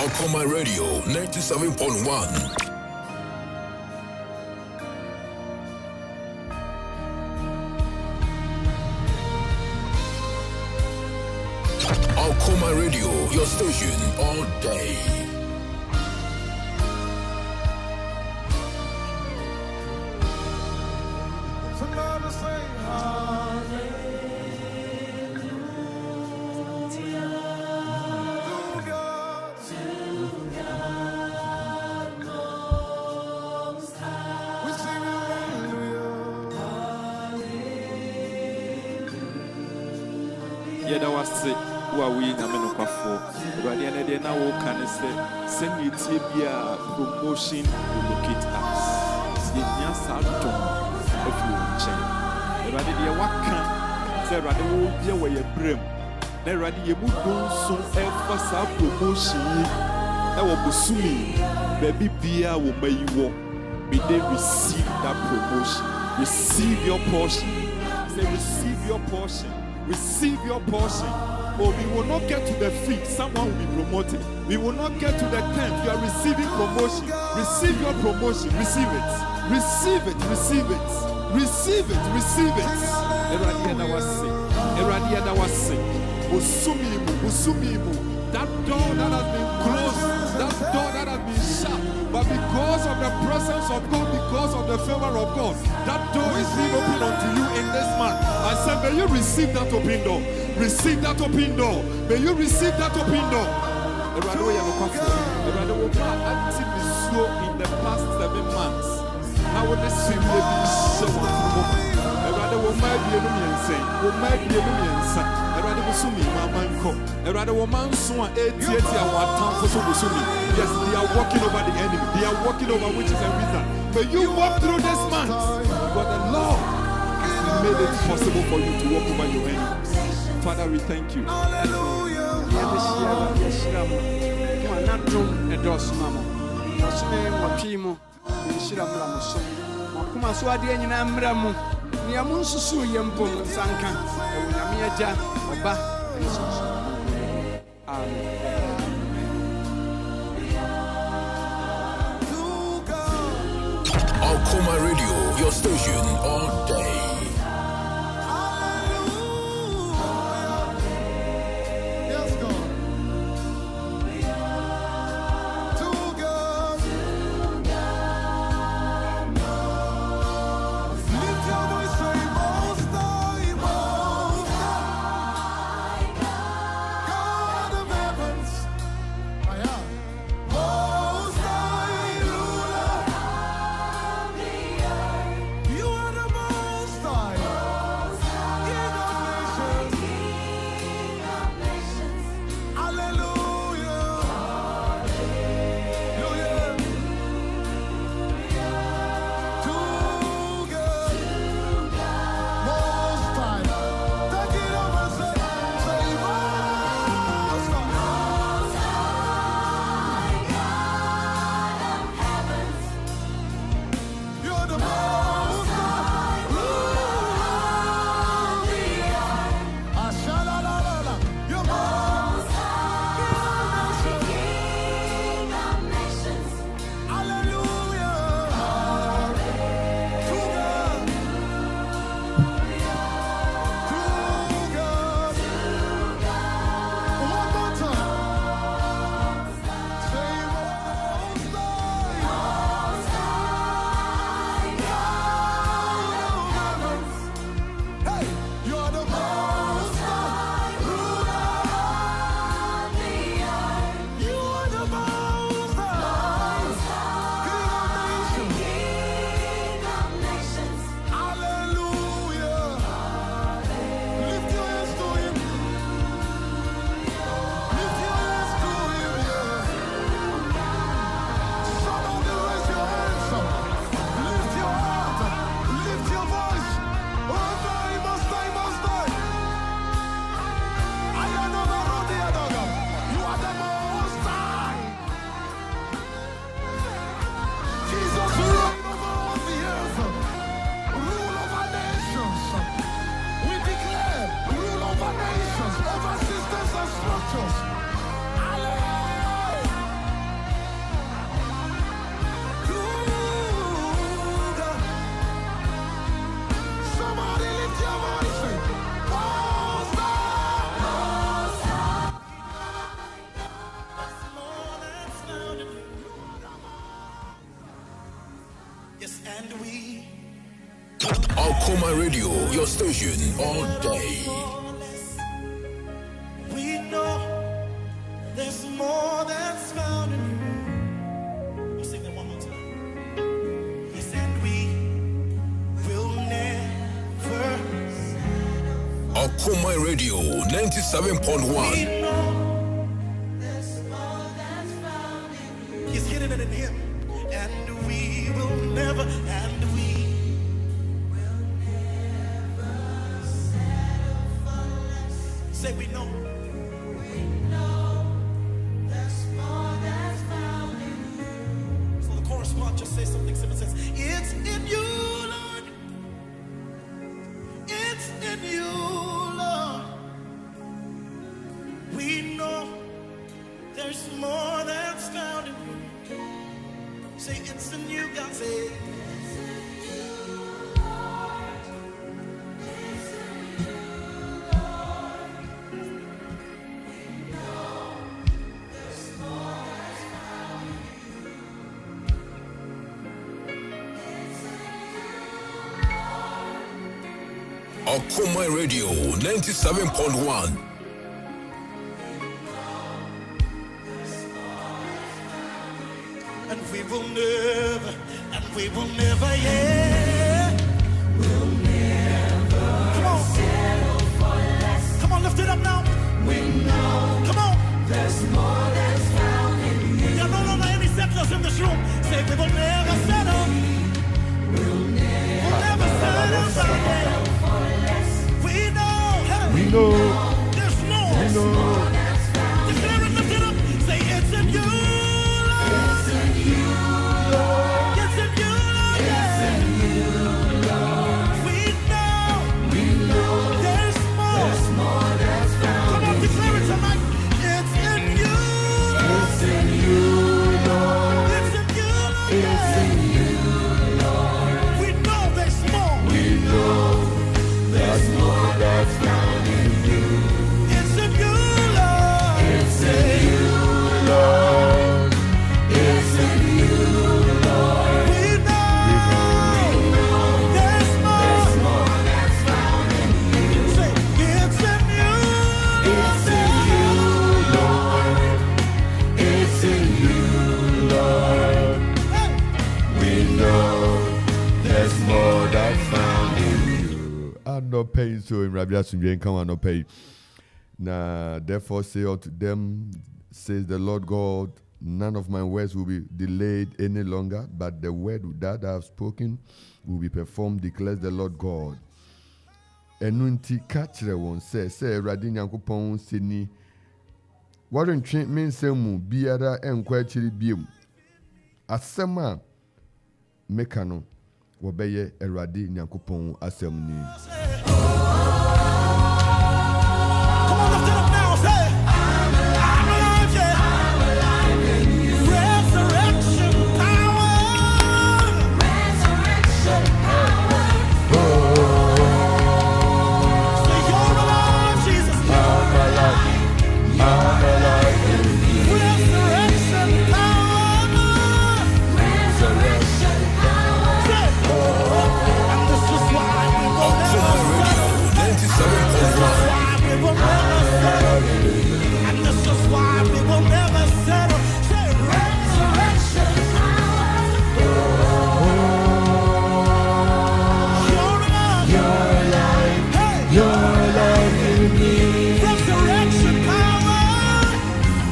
Akropong Radio 97.1. Akropong Radio, your station all day. Yeda wase wa we na me no kwafo Awurade ene de na wo kan se send you bia promotion will locate us ye nya sadom of you nchen Awurade de waka se Awurade wo bia wo ye brem na Awurade ye mu don so e fa sa promotion yi e wo bosumi baby bia wo mayiwo we dey receive that promotion, receive your portion. Say receive your portion. Receive your portion. Oh, we will not get to the feet. Someone will be promoted. We will not get to the tent. You are receiving promotion. Receive your promotion. Receive it. Receive it. Receive it. Receive it. Receive it. That door that has been closed, that door that has been shut, but because of the presence of God, because of the favor of God, that door is being opened unto you in this month. I said, may you receive that open door. Receive that open door. May you receive that open door. In the past 7 months, I would assume they be so yes, they are walking over the enemy. They are walking over witches and wizards. May you walk through this month. But the Lord has made it possible for you to walk over your enemies. Father, we thank you. Akropong Radio, your station all day. You are the Akoma Radio, your station all day. We know there's more that's found in you. We'll sing that one more time. Yes, and we will never. Akoma Radio, 97.1. We know there's more that's found in you. He's hidden it in him. And we will never, and we will never settle for less. Say we know. We know there's more that's found in you. So the chorus part just says something simple. Says, it's in you, Lord. It's in you, Lord. We know there's more that's found in you. Say it's in you, God. Say it's in you, Lord. It's in you, Lord. We know there's more that's found in you. It's in you, Lord. Akoma Radio, 97.1. And we will never, yeah. We'll never settle for less. Come on, lift it up now. We know. Come on. There's more that's found in you. There are no longer any settlers in this room. Say we will never settle. We'll never settle for less. We know. Hey. We know. There's more. We know. Declare it, lift it up. Say it's in you. It's in you, Lord. It's in you, Lord. It's in you, Lord. We know there's more. There's more that's found. Come on, declare it tonight. It's in you. It's in you, Lord. It's in you, Lord. It's in you, Lord. We know there's more. We know there's more that's found in you. It's in you, Lord. It's in you, Lord. It's in you, Lord. We know there's more that's found in you. Say, it's in you. It's in you, Lord. It's in you, Lord. Hey. We know there's more that's found in you. I'm not paying so in Rabia Sunjay come and not pay. Now therefore say unto them, says the Lord God, none of my words will be delayed any longer, but the word that I have spoken will be performed, declares the Lord God. Enunti kachre won say Awurade Nyankopɔn seni warentwe mensemu biara enkwa chiri biem asɛm a meka no wɔbɛyɛ Awurade Nyankopɔn asɛm ni. Come on, lift it up now. Say, I'm alive, yeah. I'm alive in you. Resurrection power. Resurrection power. Say, you're alive, Jesus. I'm alive in you. Resurrection power. Resurrection power. Say, and this is why we will never settle. And this is why we will never settle. Say, resurrection power. You're alive. Hey. You're alive in me. Resurrection power.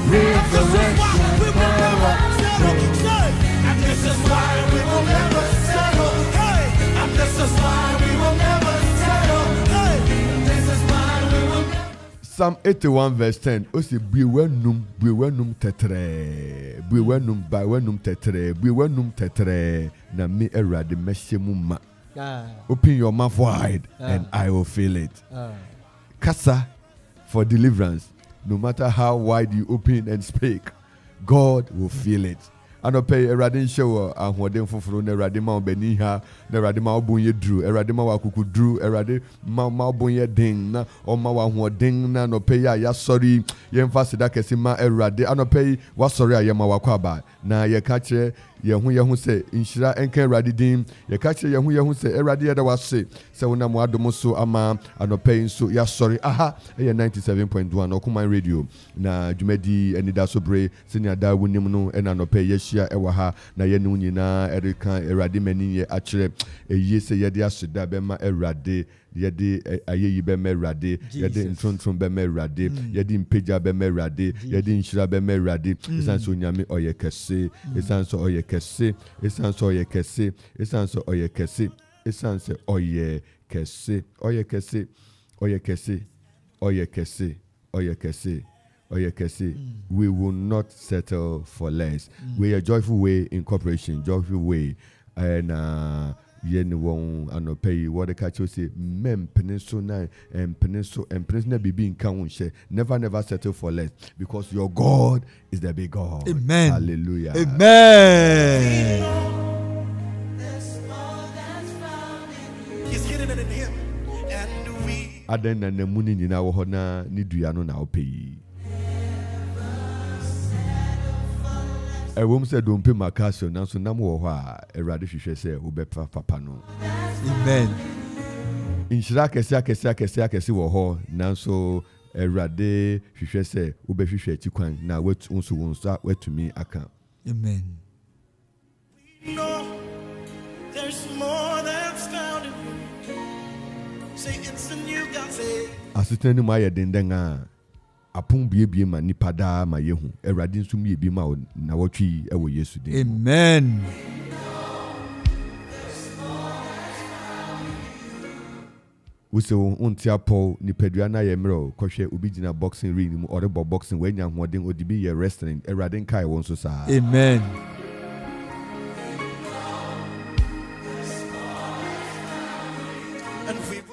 Resurrection power. And this is why we will never settle. Hey. And this is why we will never settle. Hey. And this is why we will never. Psalm 81 verse 10. Osi biwenum tetre. Biwenum tetre. Na me Awurade mehyemu ma. Open your mouth wide and I will fill it. Kasa for deliverance. No matter how wide you open and speak, God will fill it. Anope Awurade show ahoden foforo na Awurade ma obani ha na Awurade ma obonye dru Awurade ma wakuku dru Awurade ma obonye den na o ma wahoden na anope ya sorry ye mfa seda kese ma Awurade anope wa sorry ayema wakwaba na ye ka kire yehu say inshira enka Awurade din ye ka kire yehu say Awurade yeda wase se wona mo adom so ama anopai so ya sorry aha 97.1 Okuman radio na dwumadi Anidaso Bere senior da wonim no na anopai ye hia ewa ha na ye nu nyina erika Awurade mani ye akire eyi se ye de aseda be ma Awurade yede ayeyi be ma Awurade yede ntrontron be ma Awurade yede mpeja be ma Awurade yede nshira be ma Awurade esanso nyame oyekese esanso oyekese esanso oyekese esanso oyekese esanso oyekese oyekese oyekese oyekese oyekese oyekese. We will not settle for less. We are Joyful Way Incorporation, Joyful Way, and yen won anopai what the catch say peninsula and peninsula be being count never settle for less because your God is the big God. Amen. Hallelujah. Amen. He's hidden it in him, and we. Aden na nemuni nyina wo hona ni dua no na opei. Ewom se dompe makaso nanso nam wo ho a Awurade hwehwe se obepa papa no. Amen. Inshira kese wo ho nanso Awurade hwehwe se obehwehwe akikwan na wonso watumi aka. Amen. No, there's more that's found in you. Say it's in you, God say. Asitani ma ye denden a apun biebie ma nipada ma yehu Awurade nso mi ebi ma na wotwi ewo Yesu den. Amen. Wuse untia Paul nipadua na ye mro kohwe obi gina boxing ring mu orebo boxing wanya hoden odibi ye wrestling Awurade nkai won so sa. Amen.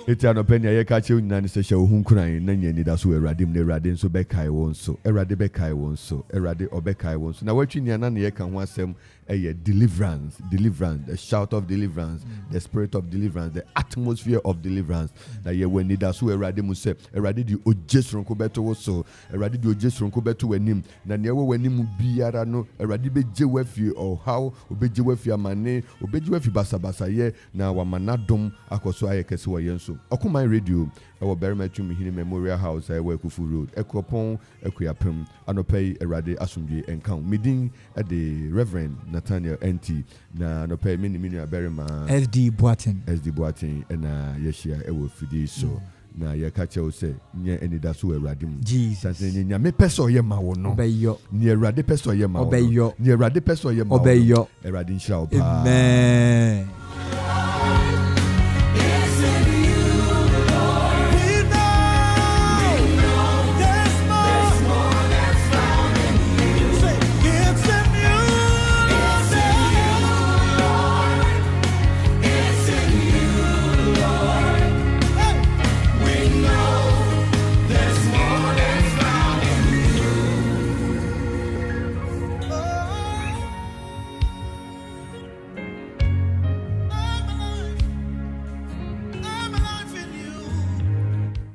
Eti anopenya ye ka che nyina ne se hye ohun kuran na nya Anidaso Awurade m na Awurade nso bekai won so Awurade bekai won so Awurade obekai won so na watwi nia na ye ka ho asem deliverance, the shout of deliverance, the spirit of deliverance, the atmosphere of deliverance. That ye when Anidaso Awurade mu se Awurade di ojesronko beto wo so Awurade di ojesronko beto wanim na ne wo wanim biara no Awurade beje wafi or how obeje wafi amane obeje wafi basabasa ye na wamanadom akoso ayekese wo yenso Okuman radio ewo Berimatum Hini Memorial House ewo Ekufu Road Akropong Ekuyapem anopai Awurade asomdwe enkan midin the Reverend Nathaniel Entsie na anopai mini Berima SD Boatin na yeshia ewo fidi so na ye ka che o se nye Anidaso Awurade mu Jesus nya me peso ye ma wo no obeyo ni Awurade peso ye ma wo obeyo ni Awurade peso ye ma wo obeyo Awurade nshira wo pa. Amen.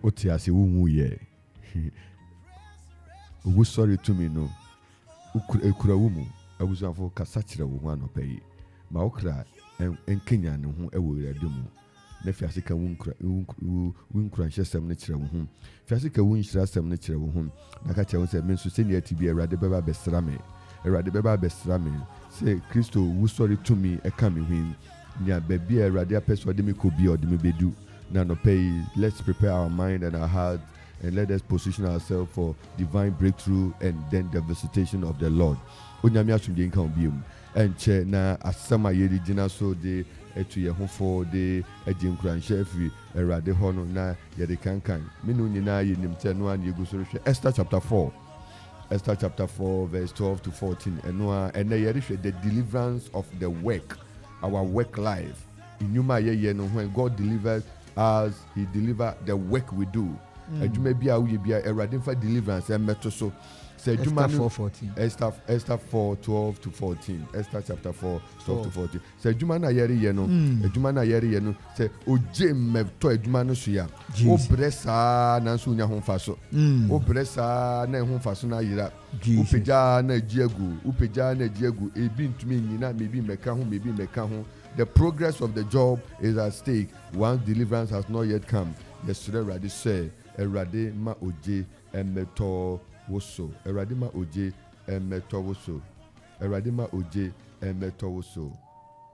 Otiasi wumu ye. Ugu sorry to me no. Ukura wumu. Abusafo kasachira wo ho anopai. Ma okra enkenya ne ho ewo irade mu. Na fiase ka wunkura nhesem ne kire wo ho. Fiase ka wunhyira sem ne kire wo ho. Na ka kire wo se menso se ne atibi Awurade beba besra me. Awurade beba besra me. Say Kristo wu sorry to me e ka me hwin. Nya baby Awurade apeso de me ko bi ode me bedu. Now, let's prepare our mind and our heart and let us position ourselves for divine breakthrough and then the visitation of the Lord. Onyame asumje nka obiom enche na asama ye digina so de etu ye hofo de ajinkura nhye afi Awurade ho no na ye de kankan menu nyina ye nimte no an ye gusoro hwe Esther chapter 4 verse 12 to 14 and ye hwe the deliverance of the work, our work life. Inyuma ye no when God delivers as he deliver the work we do. Adwuma bia wo ye bia Awurade fa deliverance emeto so Say Esther Juma 4:14. Esther 4:12 to 14. Esther chapter 4:12 to 14. Say Juma na yeri yeno. Juma na yeri yeno. Say oje mevto Juma no suya. O bresa na nsu nya ho faso. O bresa na ho faso na yira. Upeja na jiegu. Ebi ntumi nyina mebi meka ho. The progress of the job is at stake. Once deliverance has not yet come. Yesterday Radi said, Erade ma oje emeto woso. Erade ma oje emeto woso. Erade ma oje emeto woso.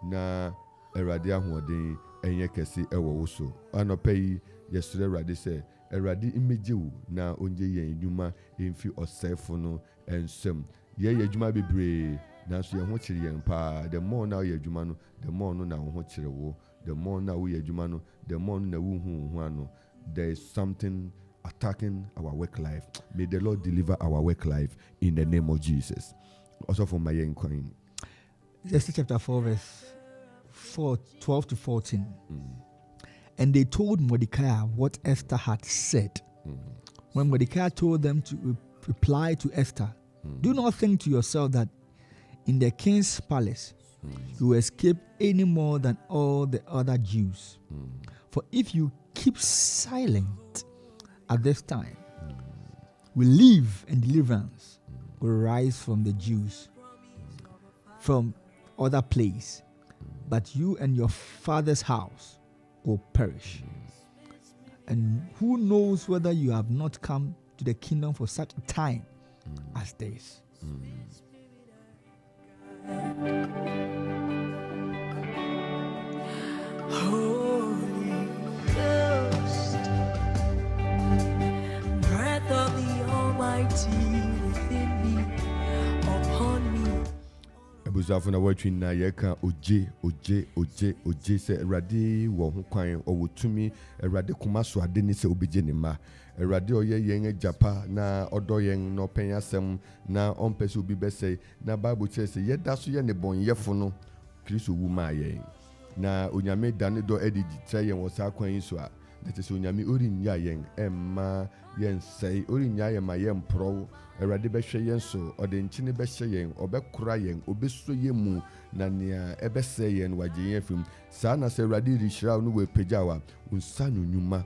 Na erade ahoden enye kesi ewo woso. Anopeyi yesterday Radi said, Erade imejewu na onje yen edwuma emfi osefo no ensem. Ye edwuma bebre na so ye ho kire yen pa. The more na ye edwuma no, the more no na ho kire wo. The more na wo ye edwuma no, the more na wo hu ano. There is something attacking our work life. May the Lord deliver our work life in the name of Jesus. Also for my young coin. Esther chapter 4 verse 12 to 14. And they told Mordecai what Esther had said. When Mordecai told them to reply to Esther, do not think to yourself that in the king's palace you will escape any more than all the other Jews. For if you keep silent at this time, relief and deliverance will rise from the Jews from other place, but you and your father's house will perish. And who knows whether you have not come to the kingdom for such a time as this. Holy Ghost, breath of the Almighty within me, upon me. Ebuzafo na watching na yeka oje se Erade wo ho kwan owotumi Erade kumaso ade ni se obije ne ma Erade oye yen ajapa na odo yen no penyasem na ompese obi bese na Bible says yeda so ye ne bonyefo no Kristo wu ma yen na onyame dane do edigi tra yen wo sa kwan so a that is onyame ori nya yen emma yen sei ori nya yen ma yen pro Erade be hwe yen so ode nchine be hye yen obekura yen obeso yemu na nea ebese yen wagye yen fim sa na se Erade rishira no we pejawa unsanu nyuma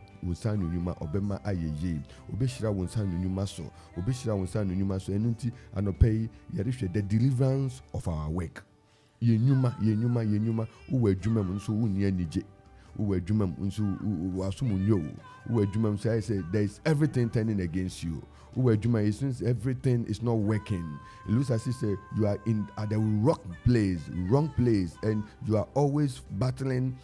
obema ayeye obeshira unsanu nyuma so obeshira unsanu nyuma so enunti anopei yere hwe the deliverance of our work yenyuma uwe adwuma mu nso wunni anije uwe adwuma mu nso wasumu nyo uwe adwuma mu say there is everything turning against you uwe adwuma is since everything is not working it looks as if you are in at the wrong place and you are always battling.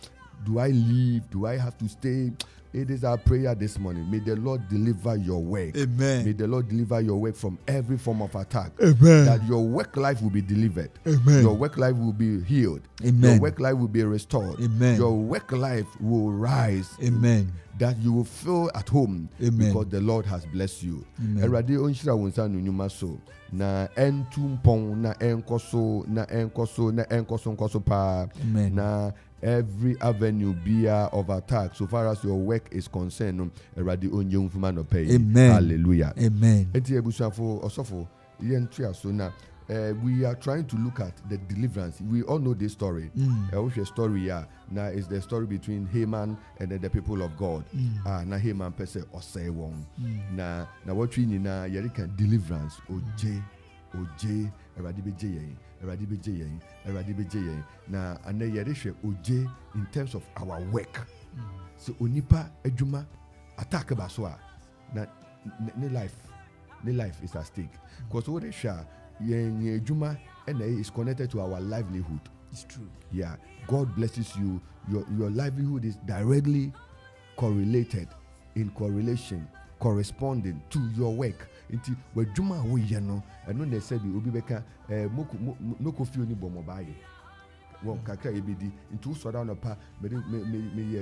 Do I leave? Do I have to stay? It is our prayer this morning. May the Lord deliver your work. Amen. May the Lord deliver your work from every form of attack. Amen. That your work life will be delivered. Amen. Your work life will be healed. Amen. Your work life will be restored. Amen. Your work life will rise. Amen. That you will feel at home. Amen. Because the Lord has blessed you. Amen. Erade onshira wonsa no nyuma so na entumpon na enkoso pa. Amen. Na every avenue of attack so far as your work is concerned Erade onye mfuma no pay. Amen. Hallelujah. Amen. Enti ebusafo osofo yentua so na we are trying to look at the deliverance. We all know this story. Which is story here. Now it's the story between Haman and then the people of God. Na Haman pese osay won. Na what we need na yerika deliverance. Oje Erade beje yen. Na ane yerishwe oje in terms of our work. So onipa edwuma attack baswa. Na ne life is at stake. Because what they share yen juma and is connected to our livelihood. It's true. Yeah, God blesses you. Your livelihood is directly correlated, in correlation, corresponding to your work. Inti we juma we yano and when they said obi beka no kofi oni bomo baye. Well, kakra ebedi into so down pa me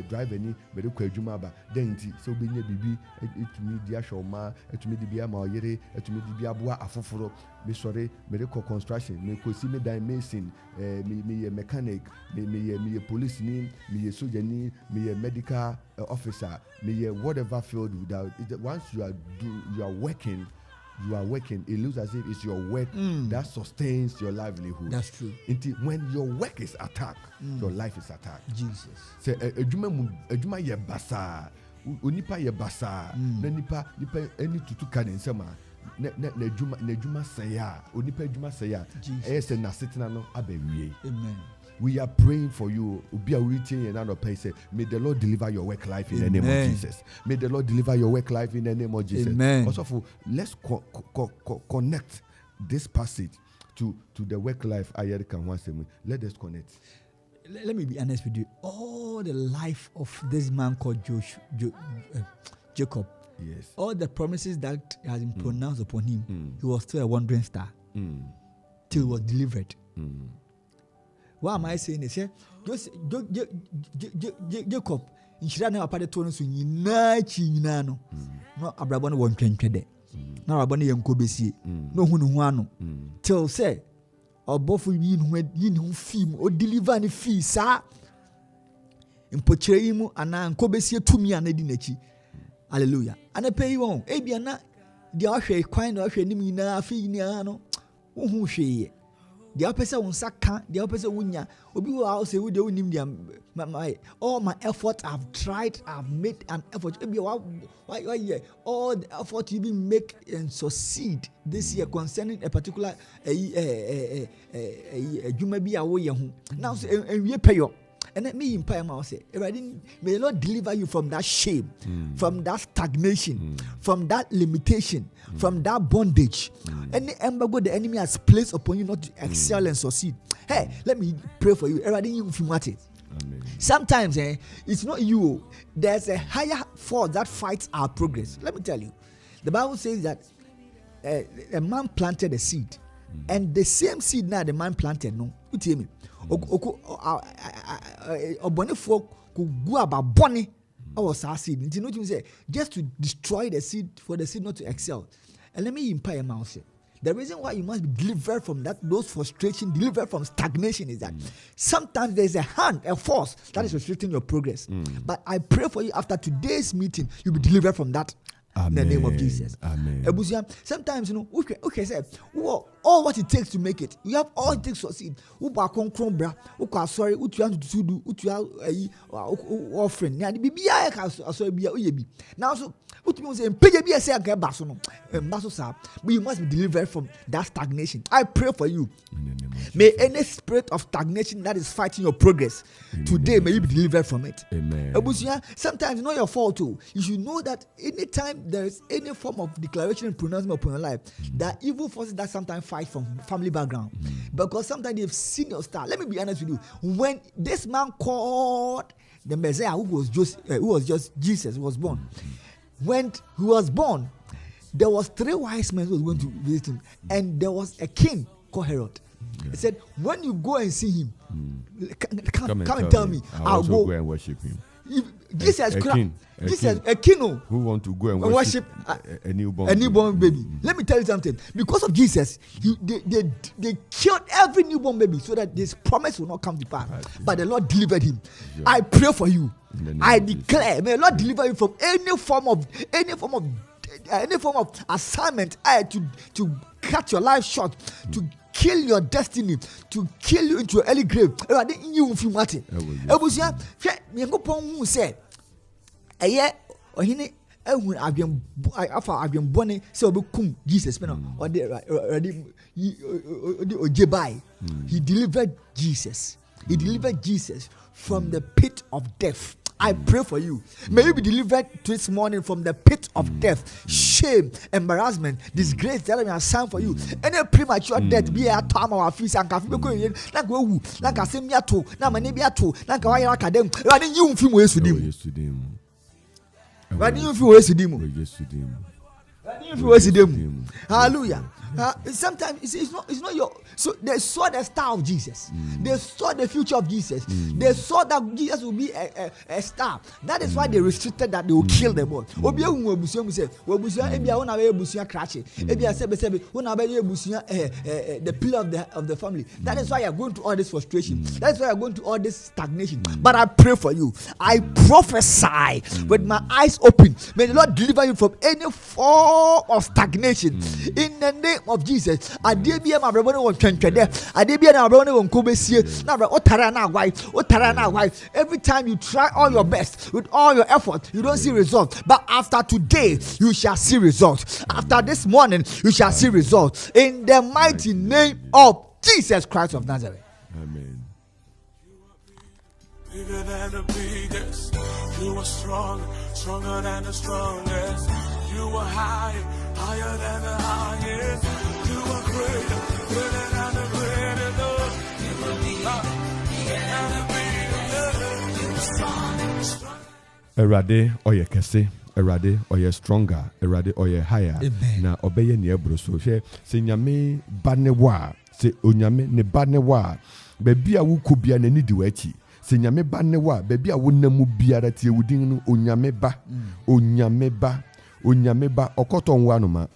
drive any me kwa adwuma ba then nti so be nya bibi etumi dia hwoma etumi di bia ma oyere etumi di bia boa afoforo me sori me de construction me kosi me dan mason me mechanic me police ni me soldier ni me medical officer me whatever field without once you are working you are working, it looks as if it's your work that sustains your livelihood. That's true. Until when your work is attacked, your life is attacked. Jesus. Say ejuma ye basa, onipa ye basa, na nipa eni tutu ka nsema. Na ejuma saya, onipa ejuma saya. Jesus. Na sitina no abewie. Amen. We are praying for you. May the Lord deliver your work life in the name of Jesus. May the Lord deliver your work life in the name of Jesus. Amen. Also, let's connect this passage to the work life. Let us connect. Let me be honest with you. All the life of this man called Jacob, yes, all the promises that has been pronounced upon him, he was still a wandering star till he was delivered. Why am I saying this? Jacob, in Shirana apart to us, you know, no Abrabon won't change today. No Aboni and Kobesi, no one, till say, or both of you who film or deliver any fee, sir. In Pochreimu and Kobesi to me and Edinachi. Hallelujah. And I pay you on. Abiana, the Ashe, kind of Nimina, Finiano, who she. The opposite on Saka, the opposite Wunya, Obi will say, would you name all my efforts I've tried, I've made an effort. Why, all the effort you will make and succeed this year concerning a particular you may be away. Now, and we pay you. And let me impire my say, may the Lord deliver you from that shame, from that stagnation, from that limitation, from that bondage. Any embargo the enemy has placed upon you not to excel and succeed. Hey, let me pray for you. Sometimes it's not you. There's a higher force that fights our progress. Let me tell you. The Bible says that a man planted a seed, and the same seed now the man planted. No, you tell me. Obonifo could go about bonnie or seed. You know what you say? Just to destroy the seed for the seed not to excel. And let me impire my mouth. The reason why you must be delivered from those frustrations, delivered from stagnation, is that sometimes there's a hand, a force that is restricting your progress. But I pray for you after today's meeting, you'll be delivered from that. Amen. In the name of Jesus. Amen. Sometimes, you know, okay, say, all what it takes to make it. You have all it takes to succeed. Sorry, offering. Now, so, but you must be delivered from that stagnation. I pray for you. May any spirit of stagnation that is fighting your progress today, may you be delivered from it. Amen. Sometimes it's not your fault too. You should know that anytime there is any form of declaration and pronouncement upon your life, there are evil forces that sometimes fight from family background. Because sometimes they've seen your star. Let me be honest with you. When this man called the Messiah, who was just Jesus, was born. When he was born, there was 3 wise men who was going to visit him, and there was a king called Herod. Yeah. He said, when you go and see him, come and tell me. I'll go and worship him. Jesus, a king who want to go and worship a newborn baby. Let me tell you something. Because of Jesus, they killed every newborn baby so that this promise will not come to pass. But the Lord delivered him. Yeah. I pray for you. I declare, may the Lord deliver you from any form of assignment to cut your life short, to kill your destiny, to kill you into your early grave. Jesus. He delivered Jesus. He delivered Jesus from the pit of death. I pray for you. May you be delivered this morning from the pit of death, shame, embarrassment, disgrace that I assigned for you. Any premature death be a time of our feast and cafe. Like go, like I say me at all. Now my name be at all. Like I like them. Running you film ways with him. Running you film ways with him. Hallelujah. Sometimes it's not your. So they saw the star of Jesus. They saw the future of Jesus. They saw that Jesus will be a star. That is why they restricted that they will kill them all. The pillar of the family. That is why you are going to all this frustration. That is why you are going to all this stagnation. But I pray for you. I prophesy with my eyes open. May the Lord deliver you from any form of stagnation. In the name of Jesus. Every time you try all your best with all your effort, you don't see results. But after today, you shall see results. After this morning, you shall see results. In the mighty name of Jesus Christ of Nazareth. Amen. Bigger than the biggest. You are strong, stronger than the strongest. You are high, higher than the highest. You are greater, greater than the greatest. You will be bigger than the biggest. You are strong, strong. Erade oye kese. Erade oye stronger. Erade oye higher. Amen. Na obeye ni ebro so hwe se nyame ba ne wa se onyame ne ba ne wa bebi a wuku bia na ni di wachi se nyame ba ne wa bebi a wonamu biara tie wudin no onyame ba okoto nwa no ma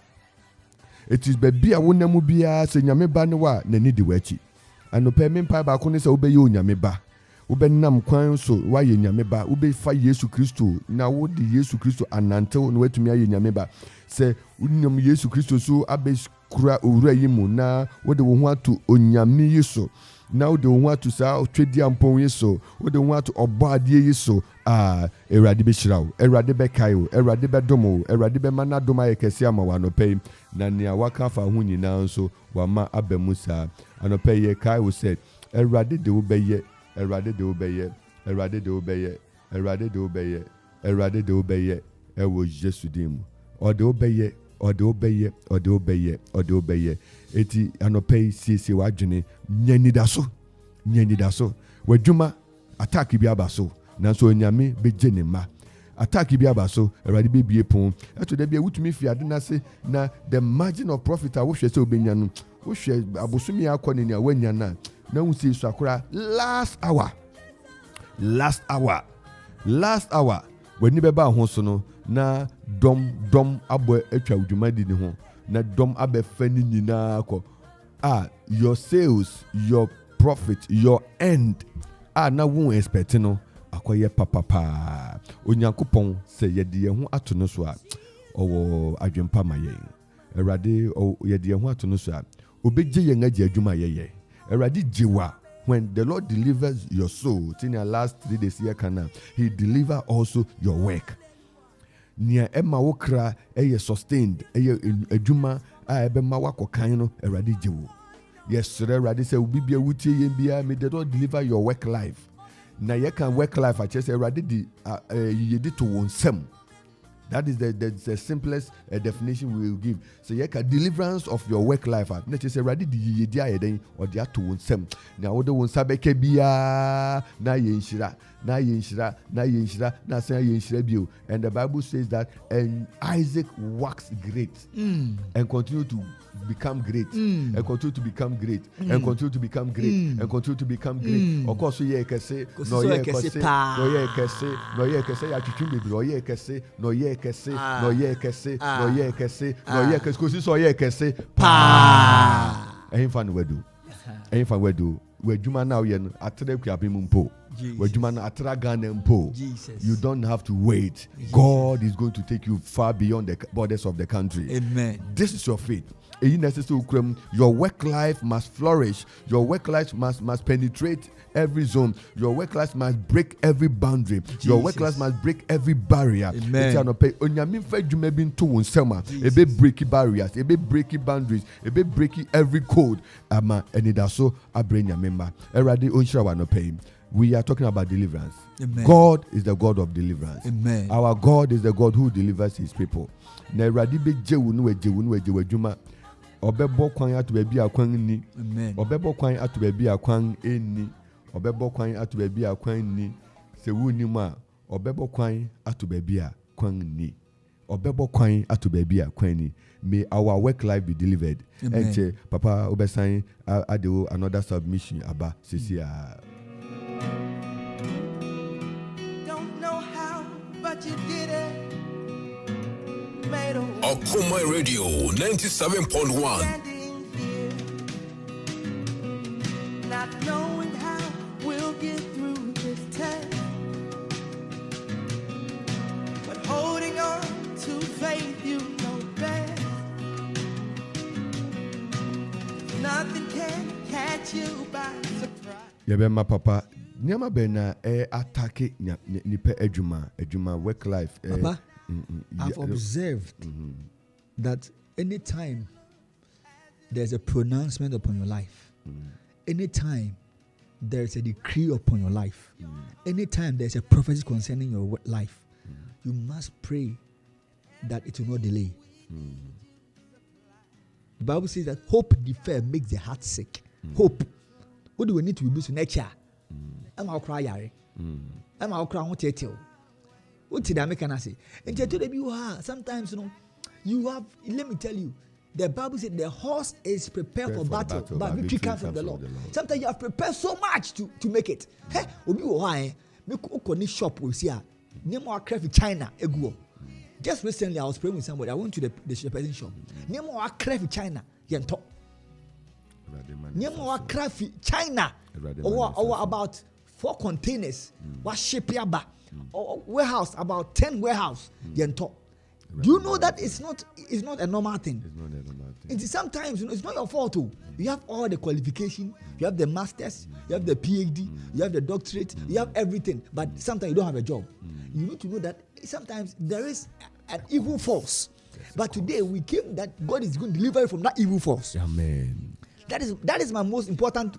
it is bebi a wonamu biara se nyame ba ne wa na ni di wachi anope mempa ba ko ne se obeye onyame ba ubenam kwan so wa ye nyame ba ube fa Yesu Kristo na wo de Yesu Kristo anantew no watumi aye nyame ba se unyam Yesu Kristo so abeskura owura yimu na wo de wo ho ato onyame Yesu na wo de wo ho ato sa twedi ampon Yesu wo de wo ho ato obade Yesu erade be hirawo erade be kayo erade be domo erade be mana doma ye kese ama wa no pay na ne awaka fa ho nyina nso wa ma abamusa anope ye kayo said erade de wo beye Erade de obeye, erade de obeye, erade de obeye, erade de obeye, ewo Jesu dim. Ode obeye, ode obeye, ode obeye, ode obeye. Eti anope sisi wadwene nyanidaso. Wadwuma attack bi abaso. Nanso onyame beje ne ma. Attack bi abaso, erade be bie pon. Eto de bia wutumi fi ade na se na the margin of profit a wo hwe se obenya no. Wo hwe abosumi akọ ne wanya na. Na unsi sakura last hour when you beba ho so no na dom abo atwa udwumadi ni ho na dom abefani nyina akọ your sales, your profit, your end na won expect no akoye papa onyankopon se yede ye ho ato no so a owo adwempa mayen erade yede ye ho ato no so a obegye yen agye adwuma yeye erade jewa. When the Lord delivers your soul, in your last 3 days here kana, He deliver also your work. Nia emma wokra sustained edwuma ebe ma wakokan no erade jewo. Yes, erade say obi bia wutie yen bia may the Lord deliver your work life. Na ye can work life at just erade di yedi to wonsem. That is the simplest definition we will give. So you can deliverance of your work life. Not just ready the yedia eden or the atu wonsem. Now what the wonsabeke biya na yenshira na say yenshira bio. And the Bible says that and Isaac waxed great and continue to become great and continue to become great and continue to become great and continue to become great. Of course, ye kese no ye kese ya chichimbe no ye kese no ye kese kosi so ye kese pa ehimfa wedu wedwuma na ye no atere kuabe mpo wedwuma na atera Ghana mpo. You don't have to wait. God is going to take you far beyond the borders of the country. Amen. This is your faith. Your work life must flourish. Your work life must penetrate every zone. Your work life must break every boundary. Your work life must break every barrier. Amen. Ebe breaky barriers, ebe breaky boundaries, ebe breaky every code. Anidaso Bere member. Erade onshira no pay. We are talking about deliverance. Amen. God is the God of deliverance. Amen. Our God is the God who delivers His people. Na erade be jewu no ejuma. Obebo kwan atu baby akwan ni. Amen. Obebo kwan atu baby akwan eni. Obebo kwan atu baby akwan ni. Se wu ni ma obebo kwan atu baby akwan ni. obebo kwan ato baby a kwani. May our work life be delivered. And Papa Obesain ado another submission aba sisia. Don't know how, but you did it. Made a way. Akoma Radio 97.1. Standing here, not knowing how we'll get through this test, but holding on to faith, you know best. Nothing can catch you by surprise. Yabema Papa. Nyama bena attack nipe ejuma work life. Papa, I've observed that anytime there's a pronouncement upon your life, anytime there's a decree upon your life, anytime there's a prophecy concerning your life, you must pray that it will not delay. The Bible says that hope deferred makes the heart sick. Hope. What do we need to do to nature? I'm out cry yare. I'm out cry what tell. What did I make an say? And tell you sometimes you have, let me tell you, the Bible said the horse is prepared for battle, but victory comes from the Lord. Sometimes you have prepared so much to make it. Hey, obi why make okoni shop we see name more craft China ego. Just recently I was praying with somebody. I went to the shepherding shop. Name more craft China yento. Name more craft China. Or about 4 containers. What ship yaba? Or warehouse about 10 warehouse yento. Do you know that it's not a normal thing? It's not a normal thing. It's sometimes it's not your fault too. You have all the qualification, you have the masters, you have the PhD, you have the doctorate, you have everything, but sometimes you don't have a job. You need to know that sometimes there is an evil force. But today we came that God is going to deliver you from that evil force. Amen. That is my most important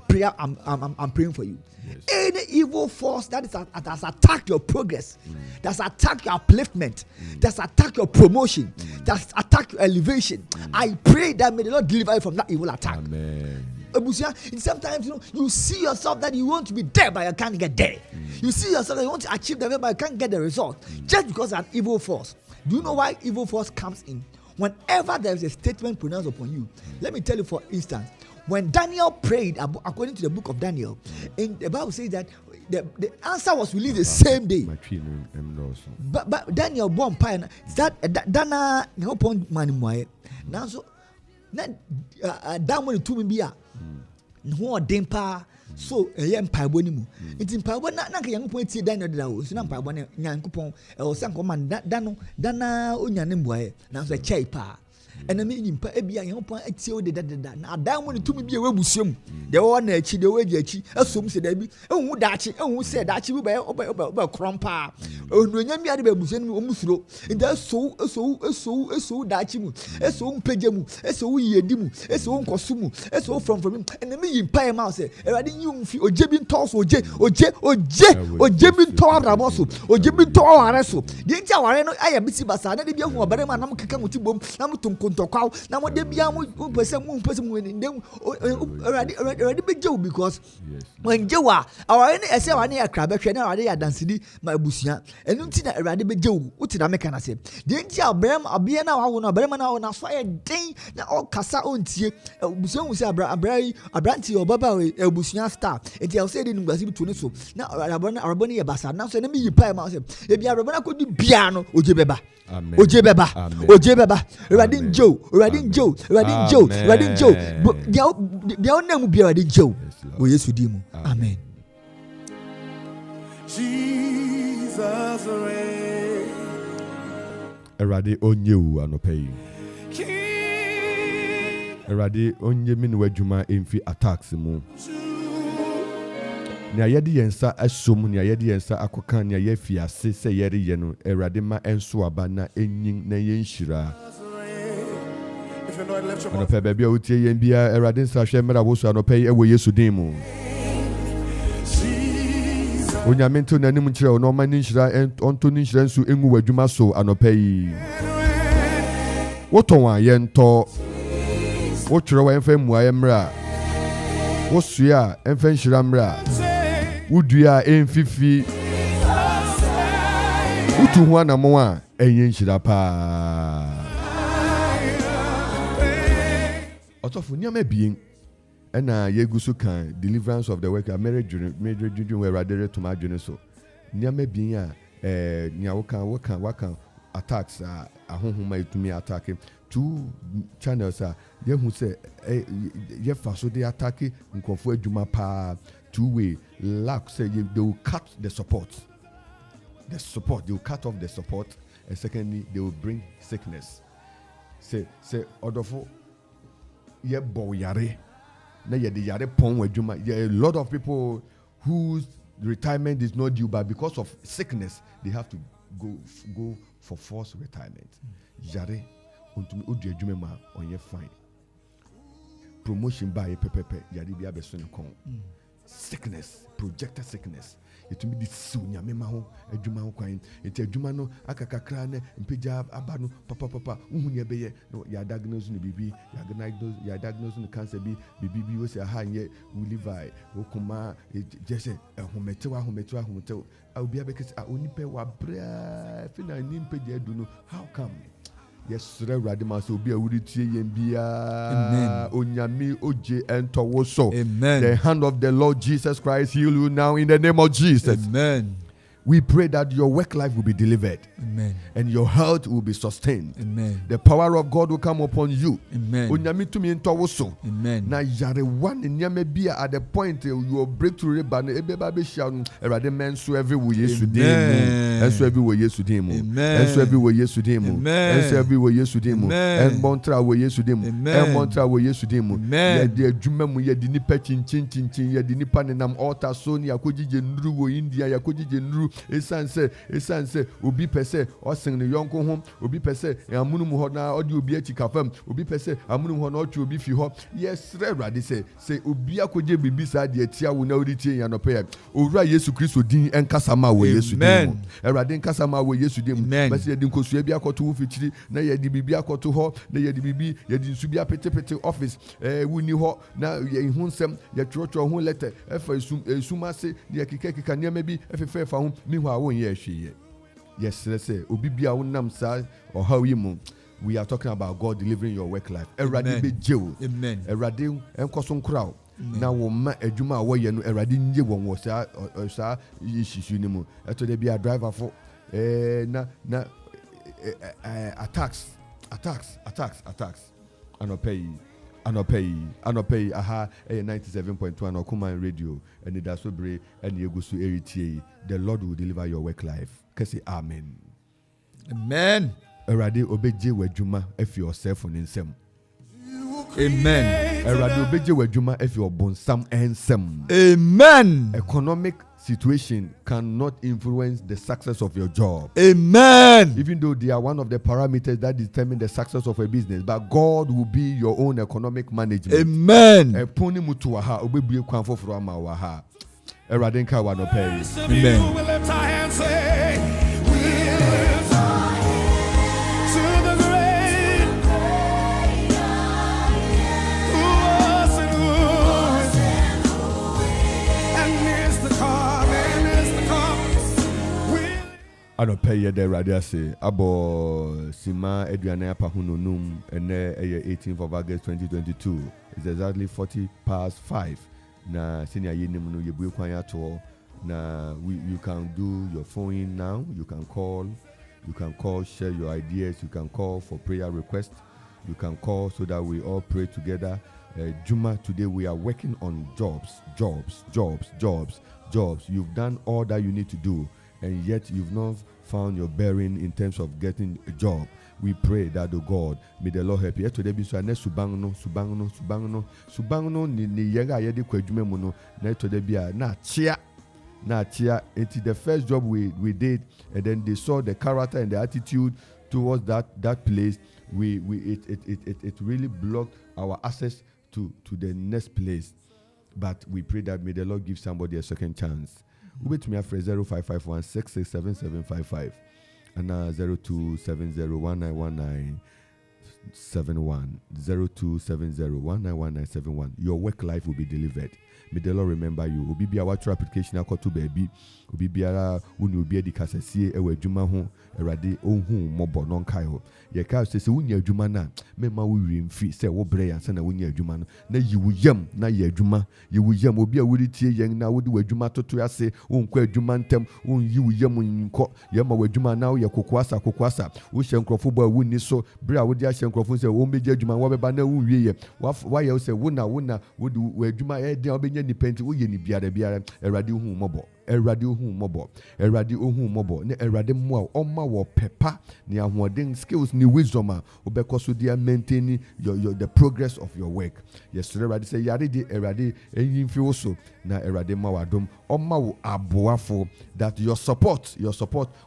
prayer. I'm praying for you. Yes. Any evil force that has attacked your progress, that's attacked your upliftment, that's attacked your promotion, that's attacked your elevation, I pray that may the Lord deliver you from that evil attack. Amen. Sometimes you see yourself that you want to be there but you can't get there. You see yourself that you want to achieve the result but you can't get the result just because of an evil force. Do you know why evil force comes in? Whenever there is a statement pronounced upon you, let me tell you, for instance, when Daniel prayed, according to the book of Daniel, in the Bible says that the answer was released the same day. But Daniel born pine that Dana upon money. Now so down to me no dempa. So a young pibonimu. It's in Pabona, not a young point, see Daniel Dow, so not Pabona, Yankupon, or some command Dana Unyanimboy, now the chapa. And I mean, Pabia, young point, I down when to be a webusum. The one that she the way she assumes the baby. Oh, that who said that she will be over crumpa. Oh, no, young Yadi Busen almost through. And that's so dachimu, as so pejamu, as so yedimu, as so consumu, as so from him. And the me in Pie Mouse, and I didn't you or Jebin Toss or Jebin Tower Ramosu or Jebin Tower Arasu. The entire I am busy Bassa, and the young one, but I'm not coming to boom, Namutum Kontokau, now what they be a person winning them already big Joe because when Joe are any I say any a crab, already a dancing my busia, and you see that already big Joe, what did I make an say? Didn't you bram a beer now on a berman on a fire day? Now all Cassa on tea, a buson was a branty or Baba, a busia star, and they'll say in Brazil to so. Now Arboni a bassa, now send me you pay myself. If you are a could be piano, Ojebeba, Ojebeba, Ojebeba, Radin Joe, Radin Joe, Radin Joe, Radin Joe. The name will be Radin Joe. Oh, yes, we do. Amen. Jesus reign. Erade onye anope. Erade onye minu adwuma emfi attacks mu. Nya yedi yensa asom nya yedi yensa akoka nya yefi ase se yere ye no erade ma enso aba na enyin na yenhyira. Anope baby a utie yen bia erade nsa hwe mera wo so anope ewo Yesu din mu. Onyamento nanim nkyere o no ma ninhyira onto ninhyira nso engu wadwuma so anope yi. Woton wa yento. Wotwere wa emfa mua emra. Wosua emfa nhyira mra. Wudua emfifi. Utu ho anamo a Enye nhyira paa. Otofo nyama bien. Ena yegusu kan deliverance of the work marriage where radere to my journey so. Nyama bien nya waka attacks ahonhoma etumi attack 2 channels ye hu say ye fa so dey attack nkofo adwuma pa 2 way lack say they will cut the support they will cut off the support, and secondly they will bring sickness. Say odofo ye bo yare na ye de yare pon adwuma. A lot of people whose retirement is not due, but because of sickness they have to go for forced retirement. Yare untumi odu adwuma ma onye fine. Promotion by pepepe yare bi abeso ne kon. Sickness, projected sickness. It will be the sunya mema ho adwuma ho kwan. Eti adwuma no akakakra ne mpeja aba no papa unhunye beye no ya diagnose no bibi ya diagnose no cancer bibi wo se aha nye liver okuma jese ahometewa obi abekese onipe wa bra fina ni mpeja edu no. How come? Yes, Radima so be a woody bia onyami oje entowoso. Amen. The hand of the Lord Jesus Christ heal you now in the name of Jesus. Amen. We pray that your work life will be delivered. Amen. And your health will be sustained. Amen. The power of God will come upon you. Amen. Onyami tumi entowoso. Amen. Na yare one nyame bia at the point your breakthrough ban ebeba be sha erade men so every wo Yesu dem mu. Enso every wo Yesu dem mu. Enso every wo Yesu dem mu. Enso every wo Yesu dem mu. En montra wo Yesu dem mu. En montra wo Yesu dem mu. Ye de adwuma mu ye de nipa chinchin ye de nipa nenam altar so ni akogije nuru wo India yakogije nuru esanse obi pese osen ne yonko ho obi pese amunum ho na odi obi achi kafam obi pese amunum ho na ochi obi fi ho. Yes rewrade say obi akoje bibi sa de atia wo na odi tie yanope ya owura Yesu Kristo din enkasa ma wo Yesu din erade enkasa ma wo Yesu din bese ye din kosua bi akoto wo fichiri na ye di bibi akoto ho na ye di bibi ye di nsu bi apete office wuni ho na ye hu nsem ye twotwo ho letter efa esumase ye kika niam bi efefe fa ho mihu a won ye hwe. Yes let's say obi bia wonam sa or how yi mu. We are talking about God delivering your work life. Erade be jewo. Amen. Erade enkoso nkura na wo ma adwuma wo ye no erade nje won wo sa yishisu ni mu. Eto de bia driver for na attacks anopay aha 97.1 Akropong radio Anidaso Bere and Yegusu Eritie. The Lord will deliver your work life. Say amen. Amen. Erade obeje wadwuma efi yourself on nsem. Amen. Erade obeje wadwuma efi obonsam ensem. Amen. Economic situation cannot influence the success of your job. Amen. Even though they are one of the parameters that determine the success of a business, but God will be your own economic management. Amen. Eponi mutu waha obebue kwan foforo ama waha. Erade nka wa no pay. Amen. We lift our hands, say, we lift our hands to the great who was and who is, and is to come, I don't pay the radio say abo sima eduane apahununum ene 18th of August 2022. It's exactly 5:40. Na senior yenim no yebu kwan ato na you can do your phone in now. You can call, share your ideas. You can call for prayer requests. You can call so that we all pray together. Juma, today we are working on jobs. You've done all that you need to do, and yet you've not found your bearing in terms of getting a job. We pray that, oh God, may the Lord help you. Today be so ne subang no ni yenga yedi kwadwuma mu no na today be na chia. It's the first job we did, and then they saw the character and the attitude towards that place. It really blocked our access to the next place. But we pray that may the Lord give somebody a second chance. Wait me after 0551667755 and 02701919 0270-191971. Your work life will be delivered. May the Lord remember you. Obi bia watch application akọ to baby. Obi biara unu obi edi kasasie ewe adwuma ho erade ohun mobo non kai ho. Ye ka se wunya adwuma na mema wo wiemfi se wo bre yansa na wunya adwuma no na yiwu yam na ye adwuma yiwu yam obi a wuri tie yen na wodi wadwuma toto ase wonkọ adwuma ntem won yiwu yam nkọ yema wadwuma na wo ye kokoasa wo hye nkrofo bo a wonni so bre a wodi a hye nkrofo se wo meje adwuma wo beba na wo wie ye wa ye se wona wodi wadwuma e den obenya nipenti wo ye ni biara erade ohun mobo erade ohun mobo ne erade mo a oma wo pepa ne ahoden skills ni wisdom a obekoso dia maintain the progress of your work. Yes, erade say yare di erade enyin wo so na erade ma wadom oma wo aboafo that your support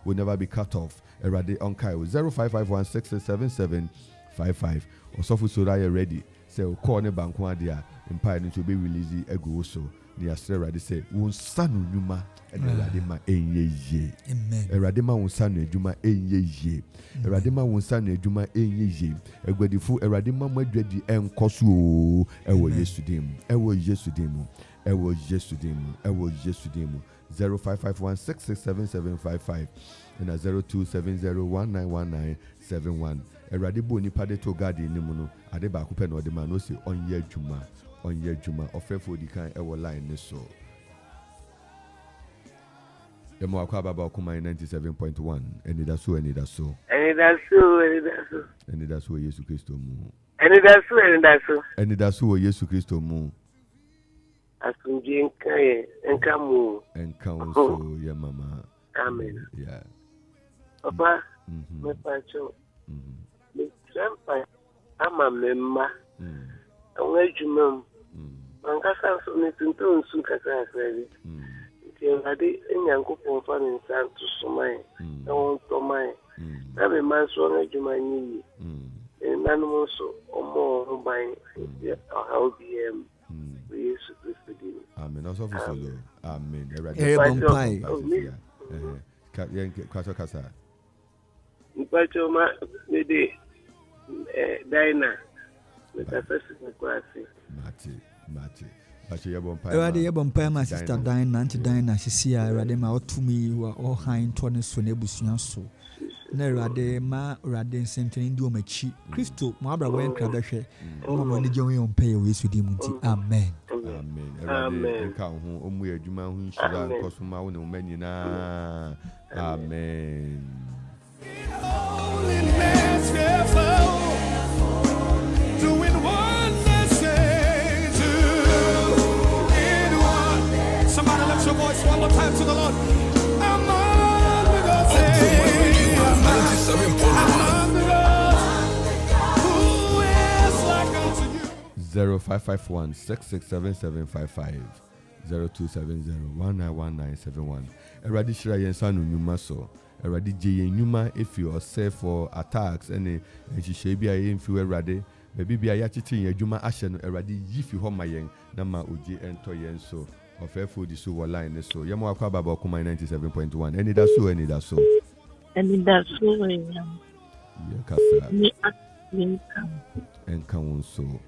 will never be cut off. Erade onkai 0551667755 osofu so that you ready say call ne banko adia empire no to be release ego so ni asre erade say won sanu nyuma erade ma enye ye amen erade ma won sanu adwuma enye ye erade ma won sanu adwuma enye ye egwadifo erade ma mo adwadi enkoso ewo yesu dem 0551667755 and 0270191971 erade bo ni pade to God ni mu no ade ba ko pe no de ma no se onye adwuma ofrefo di kan ewo line ni so Yemo akwa baba okuma 97.1 Anidaso Yesu Kristo mu Anidaso Yesu Kristo mu Asunji enka mu enka so ya mama amen yeah papa me pacho me trampa ama memma onwejumam ankasa so ne tunto nsu kasa asere Ade enyankopon fa ne nsanto somai na won tomai na me manso na dwumanyi nanom so omo ho ban ya how bm Yesu Kristo di amen also for solo amen kasa Mpacho ma me de Dina me kasa se kwasi Mate Yebompa my sister Dina anti Dina sisia erade ma otumi wa ohan to ne so na ebusua so na erade ma erade nsentene ndi o machi Kristo mo abra wen kra behwe mo ni gye on pay we su di munti amen erade nka ho omu adwuma ho nhyira nkosoma wo ne manyina amen Holiness, careful, doing wonders, somebody lift your voice one more time to the Lord. I'm on the Lord. Who is like unto you? 0551667755 0270191971 Eradi shira yensa no nyuma so Eradi je yenyuma if you are for attacks and ehihye bia yemfi erade baby bia ya tete adwuma ahye no erade yifi ho mayen na ma oje ento yen so ofefo di so line so yemo akwa baba okuma 97.1 Anidaso ya kasa ni akwa enka won so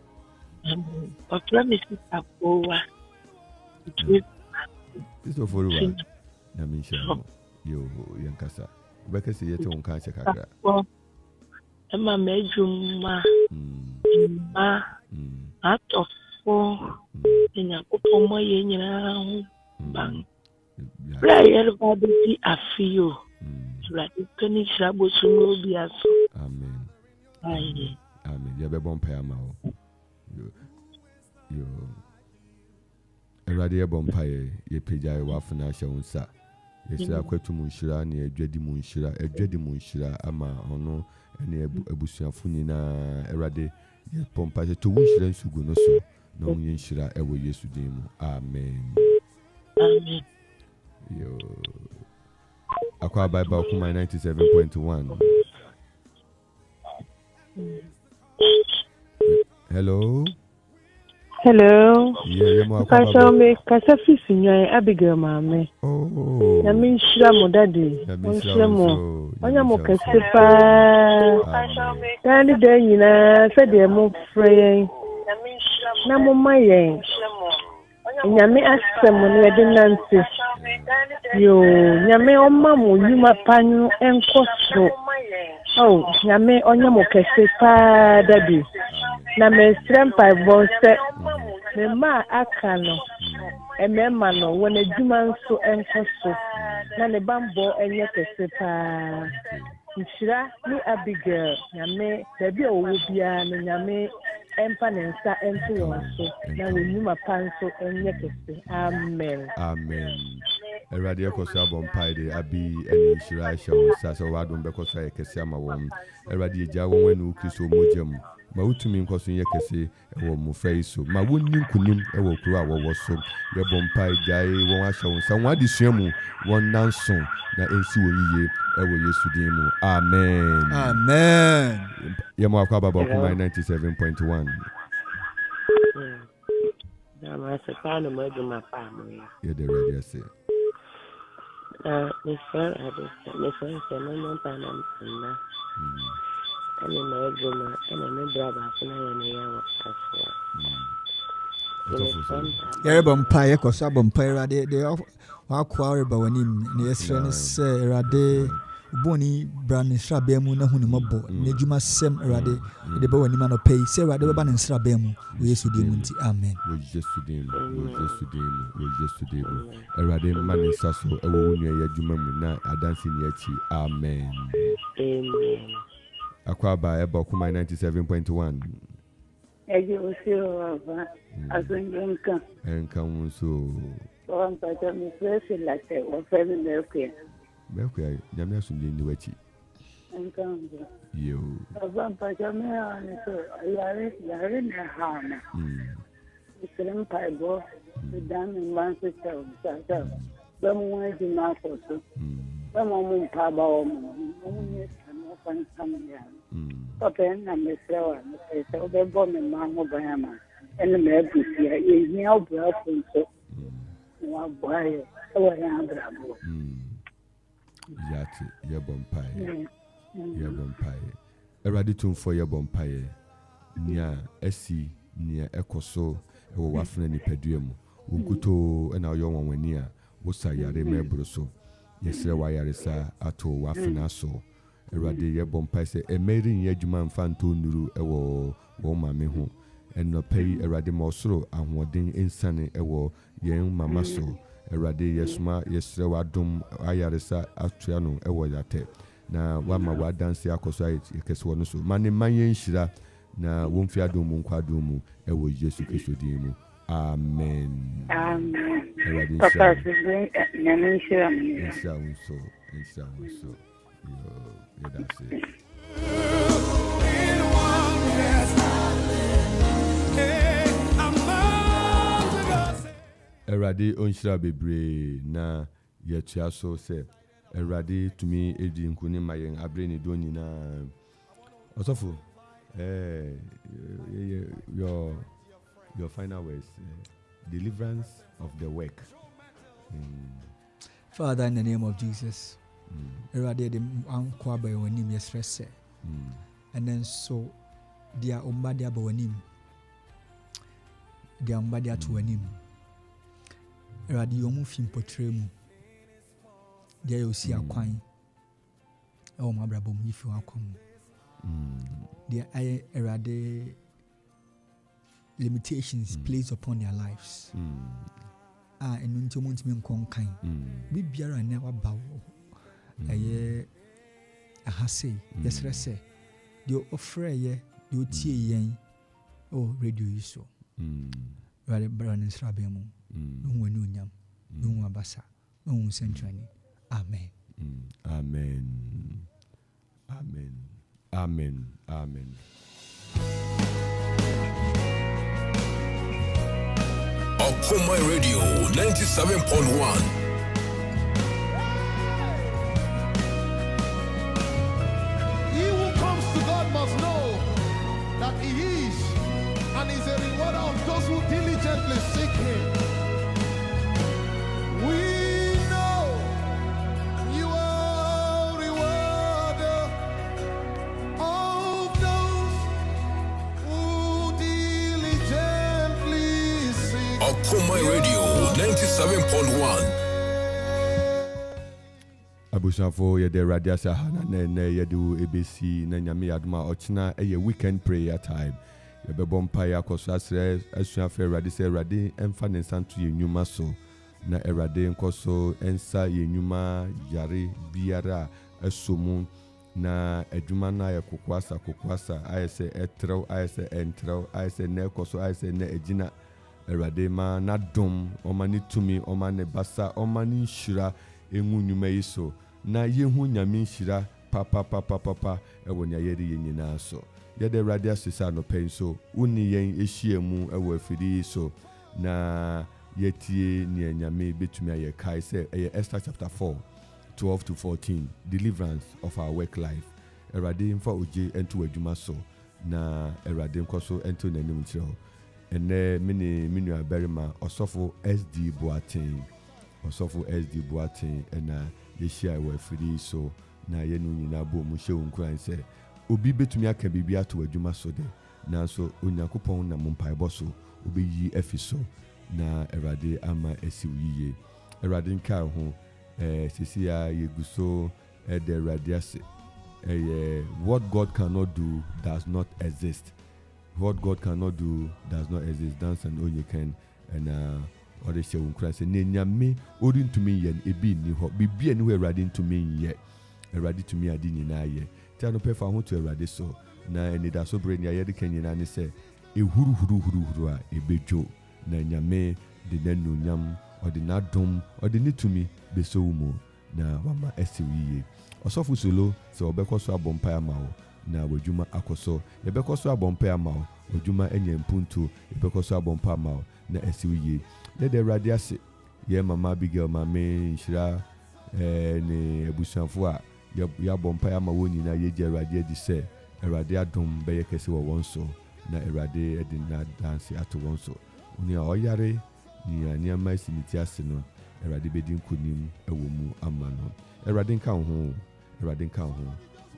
promise apowa Kristo foruwa na minsha yo yankasa ubeka se yete won kan che kakra ema mejuma atofo enya kopomo ye nyina ho ban prayer ba bi afio right kani shabo suno bi aso amen amen ya be bon pa ama o yo erade bon pa ye peja ye wafuna hye wonsa yesira kwatu munshira ne adwadi munshira ama ono ene abusuafo nyina erade ye pompa se to munshira nsugu no so na onye nshira ewo Yesu din mu amen yo akwa Bible okuma 97.1 hello yeah mo akwa Kasha me kasa fisi nyan Abigail mame oh na minshira mo daddy minshira mo Onya mo kese pa. Tani de nyina se de mo frɛ na mo mayen. Nyame asɛm no yɛde nante. Yo, nyame ɔma mo yuma panyu enko so. Oh, nyame onya mo kese pa dabi. Na me srempa bonse. Me ma aka no. Emema no wona dwuma nso enko so. Na ne bambo enye kese pa. Nhyira ni Abigail nyame dabi owo bia no nyame empa ne nsa ento won so na wonuma panso enye kese. Amen. Amen. Eradi ekoso abompai de abi eni nhyira hye sa so wadom bekoso ekese ama won. Eradi eja won wenu Kristo mojam. Ma utumi nkoso nye kese ewo mu faiso. Ma wonni nkunim ewo kuro a wo so. Ye bompai jai won ahye won sa won adesua mu won nanson na ensi wo yiye ewo Yesu din mu. Amen. Amen. Ye mo akwa baba kuma 97.1. Na ma se pa no mo do ma pa mo ya. Ye the radio say. Me friend say no pa na. Ani na ego ma ana me braba kuna ya na ya afwa. Yereba mpa yekoso bompa Erade de wakwa reba wanim ne yesre ne se Erade boni brand nsraba mu na hunu mabo ne djuma sem Erade de ba wanim anopei se Erade beba ne nsraba mu wo Yesu de mu nti amen. Wo Yesu de mu. Erade mane saso ewo wonu ya djuma mu na adansi ne achi amen. Amen. Akwaba eba kuma 97.1. Eji usiro ava azungenka. Enka unso. Wampata mifresi late wafemi mekwe. Mekwe nyame asumye ni wachi. Enka unso. Yo. Wampata mea niso yare ne hana. Isirim paibo. Bidami mbansi chao. Chao. Bamu waji makoso. Bamu mumpaba omu. Munye kano pansamya. Papa na mesrewa se obebo me mango bayama ene me busia ye ni obra funso wa baye wa ya brabo yati ye bompaye Eradi tumfo ye bompaye nia esi nia ekoso ewo wafuna ni peduemu unkuto na oyo wanwani a wosa yare mebro so yesre wa yare sa ato wafuna so Erade ye bompai se emeri nye djuma mfanto nuru ewo wo mame ho enopei erade mosoro ahoden ensane ewo yen mama so Erade yesuma yesre wadom ayaresa atua no ewo yate na wama wadanse akoso ayekese wono so mane manye nhira na womfi adom nkwadom mu ewo Yesu Kristo din mu amen. Amen. Papa sibwe na nishira unso yo, that's it. Erade onshira bebre na yetua so se Erade tumi edi nkuni mayen abre ni do nyina osofo your final words deliverance of the work. Father, in the name of Jesus, Erade de ankwa ba wanim yesrese and then so dia umbadia ba wanim dia umbadia to wanim Erade yomu fim potremu dia yosi akwan e o mabrabo mu yifi akwan dia ay Erade limitations placed upon their lives enu nti mo ntimi nkonkan bibiara na waba wo eye ahase yesrese de ofre ye de otie yen o radio yiso wale brand nsrabe mu no wani onyam no abasa no sentrani amen. Akoma Radio 97.1. Must know that he is and is a rewarder of those who diligently seek him. We know you are reward. Akoma Radio 97.1. Abusafo yede radio sahana na yedu ABC na nyame aduma ochina eye weekend prayer time. Yebe bompa ya koso asre asuafe radio se radio emfa ne santu ye nyuma so na erade nkoso ensa ye nyuma yare biara esomu na adwuma na ye kokwasa ayese etrel ayese entrel ayese ne koso ayese ne ejina erade ma na dom omani tumi omani basa omani shira enwu nyuma yiso na yehu nyame shira papa ewo nya yeri yenyina so yede radio sisa no penso uni yen ehyiemu ewo afidi so na yetie ni nyame betumi aye kai se Esther chapter 4 12 to 14 deliverance of our work life erade mfa oje ento adwuma so na erade nkoso ento nanim kire ho ene mini aberima osofo SD Boatin ena yeshia we free so na yenu nyina bo mu hye onkran se obi betumi aka bibia to adwuma so de na so Onyankopɔn na mompaebɔ so obeyi afiso na erade ama esiwiye erade nka ho sisia yeguso de erade ase what God cannot do does not exist. What God cannot do does not exist. Dance and only can and or they say unkra say nyame ori ntumi yen ebi ni ho bibia ni we erade ntumi ye erade tumi adi nyina ye tell no pefa ho to erade so na Anidaso Bere nya ye de kanyina ni say ehuru a ebejo na nyame de nanu nyam odi na dom odi ni tumi beso mu na mama esiwiye osofo solo se obekoso abompa amawo na wadwuma akoso yebekoso abompa amawo wadwuma enye mpuntu yebekoso abompa amawo na esiwiye de radio ase ye mama Abigail mame nshira ne ebusanfo a ya bompa amawo nyina ye je radio di se radio adom be ye kese wo wonso na radio edi na dance ato wonso oni a oyare ni aniama siniti ase no radio bedi nkonim ewo mu amano radio nka ho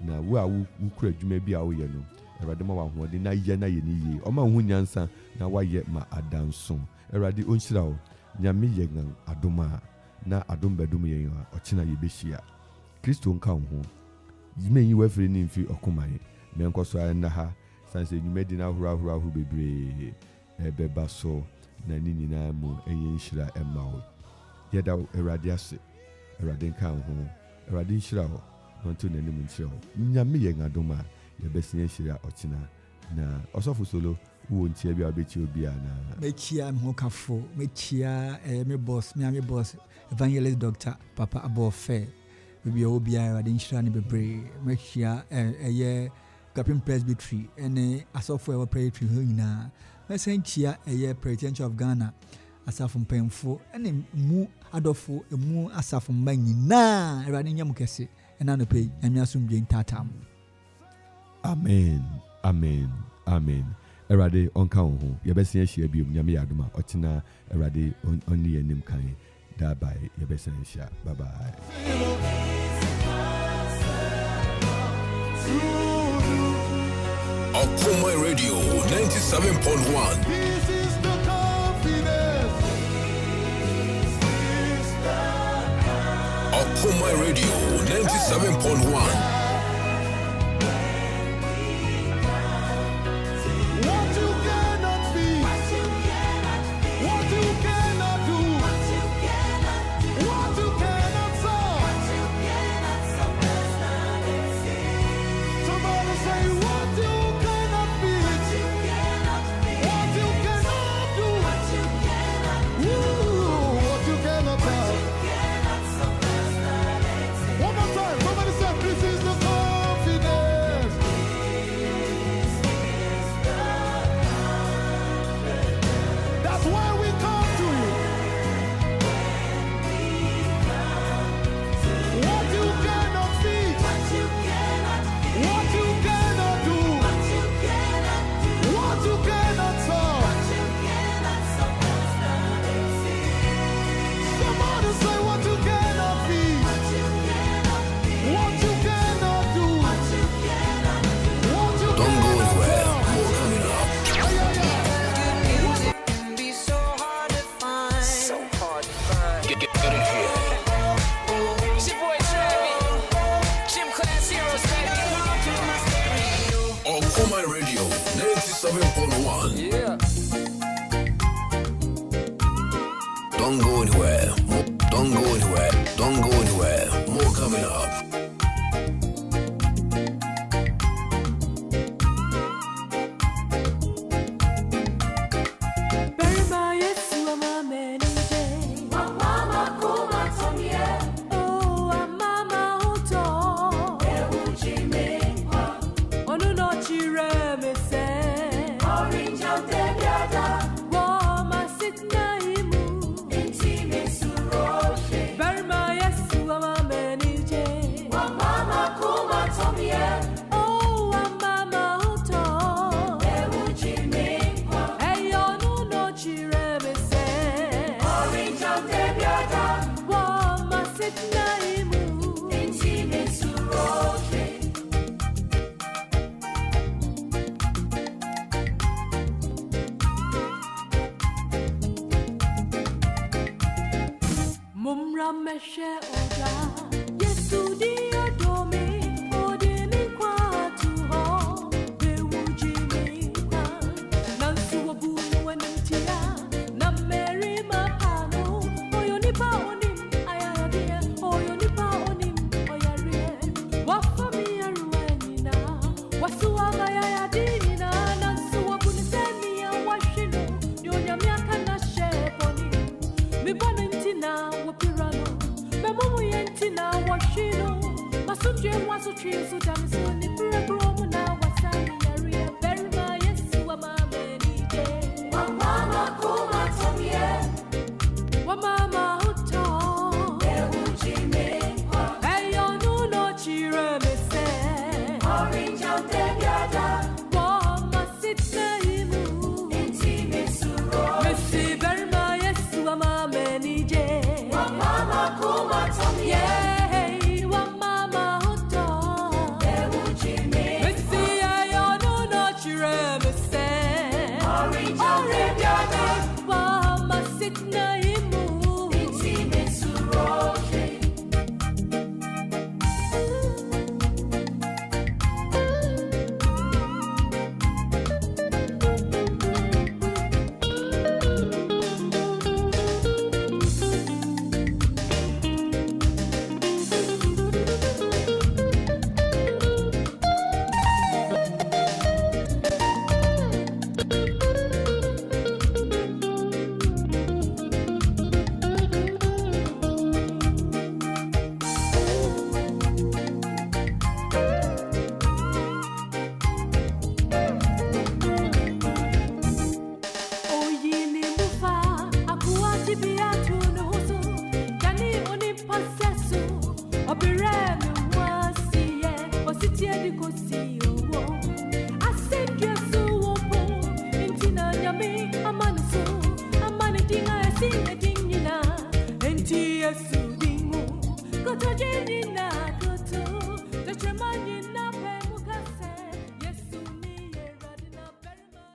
na wo a wo kura adwuma bi a wo ye no erade ma wa ho de na ye na ye ni ye o ma ho nyansa na wa ye ma adanso erade onhyira wo nyame ye ngan adoma na adom bedum ye a ochina ye behia Kristo nka ho yime yi wa firi ni mfi okoman me nkoso a na ha sanse nyuma di na hura bebre ebeba so na ni nyina mu enye nhyira emma wo yeda erade ase erade nka ho erade nhyira wo nto nanim nhyira wo nyame ye ngan adoma ye besia nhyira ochina na osofo solo wo ntia bia obechi obi ana mechia me kafo mechia me boss evangelist doctor papa abofe bibia obi ara de nhyira ne bebre mechia eye Kapim Presbytery ene asofo ewa presbytery ho nyina mesenchia eye president of Ghana asafo mpemfo ene mu adofo emu asafo mba nyina era ne nyam kese ena no pay amiasumdwe ntatam amen erade onka ho yebesia hia biom nyame yadoma otina erade onni enim kan da bye yebesia hia bye bye. Akoma Radio 97.1. This is the confidence. Akoma Radio 97.1. What you cannot be, what you cannot do, what you cannot solve. Somebody say what you cannot be, what you cannot do, what you cannot solve. One more time, somebody say please. Akoma Radio 97.1. Yeah. Don't go anywhere. Don't go anywhere. Don't go anywhere. More coming up. Washino, Masundre was a tree, so damn